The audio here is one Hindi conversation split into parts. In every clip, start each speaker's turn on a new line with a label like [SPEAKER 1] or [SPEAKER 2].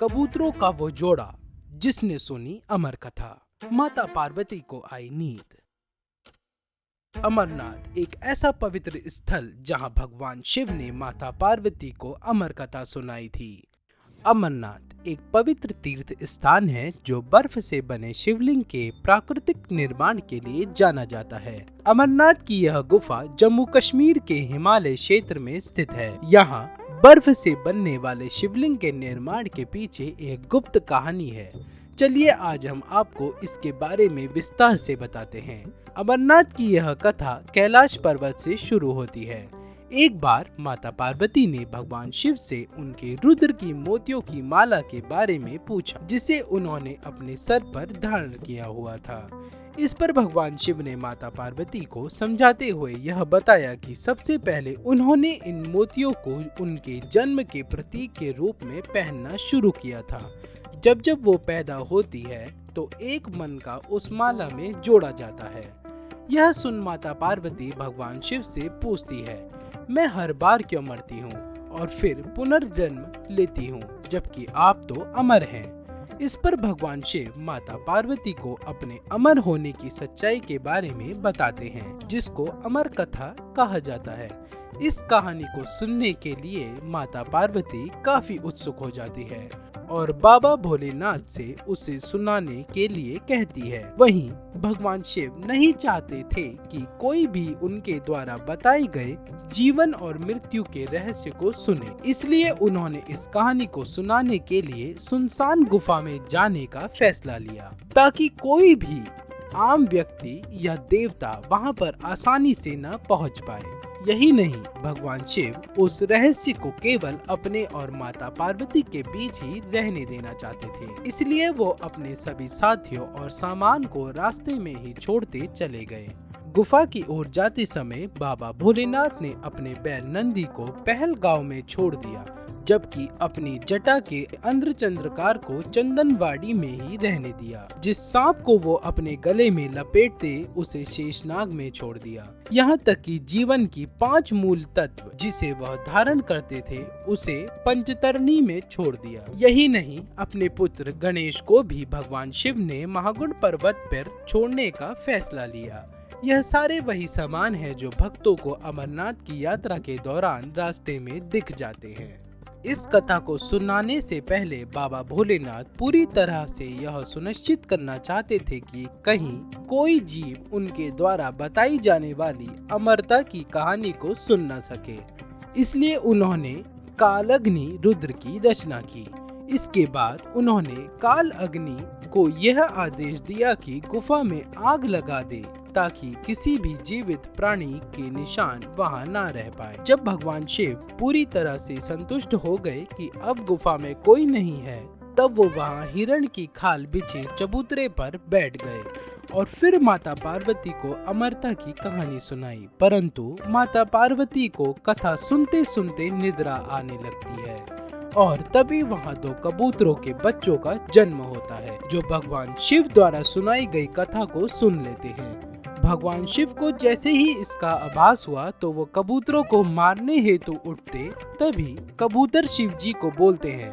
[SPEAKER 1] कबूतरों का वो जोड़ा जिसने सुनी अमर कथा। माता पार्वती को आई नींद। अमरनाथ एक ऐसा पवित्र स्थल जहां भगवान शिव ने माता पार्वती को अमर कथा सुनाई थी। अमरनाथ एक पवित्र तीर्थ स्थान है जो बर्फ से बने शिवलिंग के प्राकृतिक निर्माण के लिए जाना जाता है। अमरनाथ की यह गुफा जम्मू कश्मीर के हिमालय क्षेत्र में स्थित है। यहाँ बर्फ से बनने वाले शिवलिंग के निर्माण के पीछे एक गुप्त कहानी है। चलिए आज हम आपको इसके बारे में विस्तार से बताते हैं। अमरनाथ की यह कथा कैलाश पर्वत से शुरू होती है। एक बार माता पार्वती ने भगवान शिव से उनके रुद्र की मोतियों की माला के बारे में पूछा, जिसे उन्होंने अपने सर पर धारण किया हुआ था। इस पर भगवान शिव ने माता पार्वती को समझाते हुए यह बताया कि सबसे पहले उन्होंने इन मोतियों को उनके जन्म के प्रतीक के रूप में पहनना शुरू किया था। जब जब वो पैदा होती है तो एक मन का उस माला में जोड़ा जाता है। यह सुन माता पार्वती भगवान शिव से पूछती है, मैं हर बार क्यों मरती हूँ और फिर पुनर्जन्म लेती हूँ, जबकि आप तो अमर हैं। इस पर भगवान शिव माता पार्वती को अपने अमर होने की सच्चाई के बारे में बताते हैं, जिसको अमर कथा कहा जाता है। इस कहानी को सुनने के लिए माता पार्वती काफी उत्सुक हो जाती है और बाबा भोलेनाथ से उसे सुनाने के लिए कहती है। वहीं भगवान शिव नहीं चाहते थे कि कोई भी उनके द्वारा बताए गए जीवन और मृत्यु के रहस्य को सुने, इसलिए उन्होंने इस कहानी को सुनाने के लिए सुनसान गुफा में जाने का फैसला लिया, ताकि कोई भी आम व्यक्ति या देवता वहां पर आसानी से न पहुंच पाए। यही नहीं, भगवान शिव उस रहस्य को केवल अपने और माता पार्वती के बीच ही रहने देना चाहते थे, इसलिए वो अपने सभी साथियों और सामान को रास्ते में ही छोड़ते चले गए। गुफा की ओर जाते समय बाबा भोलेनाथ ने अपने बैल नंदी को पहलगांव में छोड़ दिया, जबकि अपनी जटा के अंध्रचंद्रकार को चंदनवाड़ी में ही रहने दिया। जिस सांप को वो अपने गले में लपेटते उसे शेषनाग में छोड़ दिया। यहाँ तक कि जीवन की 5 मूल तत्व जिसे वह धारण करते थे उसे पंचतरणी में छोड़ दिया। यही नहीं, अपने पुत्र गणेश को भी भगवान शिव ने महागुण पर्वत पर छोड़ने का फैसला लिया। यह सारे वही सामान है जो भक्तों को अमरनाथ की यात्रा के दौरान रास्ते में दिख जाते हैं। इस कथा को सुनाने से पहले बाबा भोलेनाथ पूरी तरह से यह सुनिश्चित करना चाहते थे कि कहीं कोई जीव उनके द्वारा बताई जाने वाली अमरता की कहानी को सुन न सके, इसलिए उन्होंने कालअग्नि रुद्र की रचना की। इसके बाद उन्होंने काल अग्नि को यह आदेश दिया कि गुफा में आग लगा दे, ताकि किसी भी जीवित प्राणी के निशान वहां न रह पाए। जब भगवान शिव पूरी तरह से संतुष्ट हो गए कि अब गुफा में कोई नहीं है, तब वो वहां हिरण की खाल बिछे चबूतरे पर बैठ गए और फिर माता पार्वती को अमरता की कहानी सुनाई। परंतु माता पार्वती को कथा सुनते सुनते निद्रा आने लगती है और तभी वहाँ 2 कबूतरों के बच्चों का जन्म होता है, जो भगवान शिव द्वारा सुनाई गई कथा को सुन लेते हैं। भगवान शिव को जैसे ही इसका आभास हुआ तो वो कबूतरों को मारने हेतु उठते, तभी कबूतर शिव जी को बोलते हैं,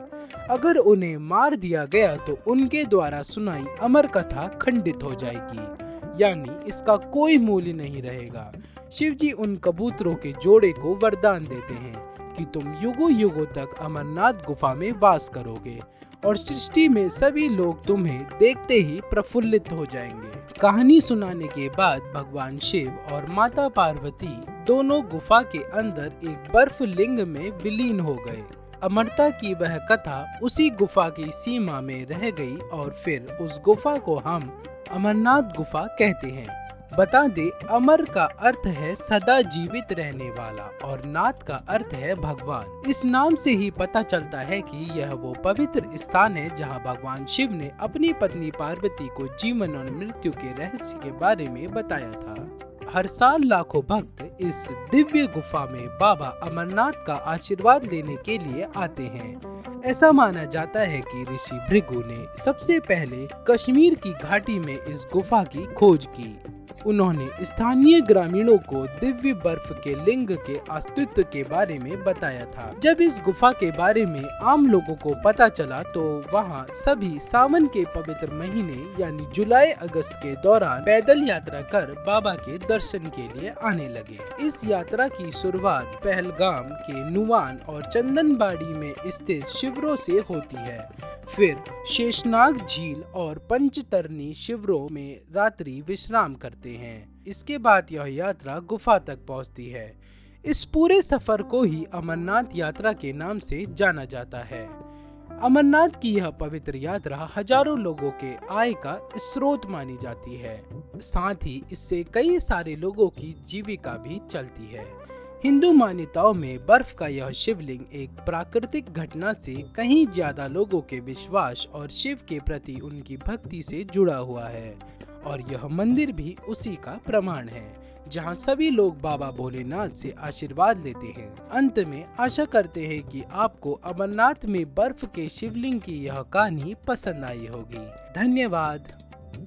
[SPEAKER 1] अगर उन्हें मार दिया गया तो उनके द्वारा सुनाई अमर कथा खंडित हो जाएगी, यानी इसका कोई मूल्य नहीं रहेगा। शिव जी उन कबूतरों के जोड़े को वरदान देते हैं कि तुम युगों युगों तक अमरनाथ गुफा में वास करोगे और सृष्टि में सभी लोग तुम्हें देखते ही प्रफुल्लित हो जाएंगे। कहानी सुनाने के बाद भगवान शिव और माता पार्वती दोनों गुफा के अंदर एक बर्फ लिंग में विलीन हो गए। अमरता की वह कथा उसी गुफा की सीमा में रह गई और फिर उस गुफा को हम अमरनाथ गुफा कहते हैं। बता दे, अमर का अर्थ है सदा जीवित रहने वाला और नाथ का अर्थ है भगवान। इस नाम से ही पता चलता है कि यह वो पवित्र स्थान है जहां भगवान शिव ने अपनी पत्नी पार्वती को जीवन और मृत्यु के रहस्य के बारे में बताया था। हर साल लाखों भक्त इस दिव्य गुफा में बाबा अमरनाथ का आशीर्वाद लेने के लिए आते हैं। ऐसा माना जाता है कि ऋषि भृगु ने सबसे पहले कश्मीर की घाटी में इस गुफा की खोज की। उन्होंने स्थानीय ग्रामीणों को दिव्य बर्फ के लिंग के अस्तित्व के बारे में बताया था। जब इस गुफा के बारे में आम लोगों को पता चला तो वहां सभी सावन के पवित्र महीने यानी जुलाई अगस्त के दौरान पैदल यात्रा कर बाबा के दर्शन के लिए आने लगे। इस यात्रा की शुरुआत पहलगाम के नुआन और चंदनबाड़ी में स्थित शिविरों से होती है। फिर शेषनाग झील और पंचतरनी शिविरों में रात्रि विश्राम करते हैं। इसके बाद यह यात्रा गुफा तक पहुंचती है। इस पूरे सफर को ही अमरनाथ यात्रा के नाम से जाना जाता है। अमरनाथ की यह पवित्र यात्रा हजारों लोगों के आय का स्रोत मानी जाती है। साथ ही इससे कई सारे लोगों की जीविका भी चलती है। हिंदू मान्यताओं में बर्फ का यह शिवलिंग एक प्राकृतिक घटना से कहीं ज्यादा लोगों के विश्वास और शिव के प्रति उनकी भक्ति से जुड़ा हुआ है और यह मंदिर भी उसी का प्रमाण है, जहां सभी लोग बाबा भोलेनाथ से आशीर्वाद लेते हैं। अंत में आशा करते हैं कि आपको अमरनाथ में बर्फ के शिवलिंग की यह कहानी पसंद आई होगी। धन्यवाद।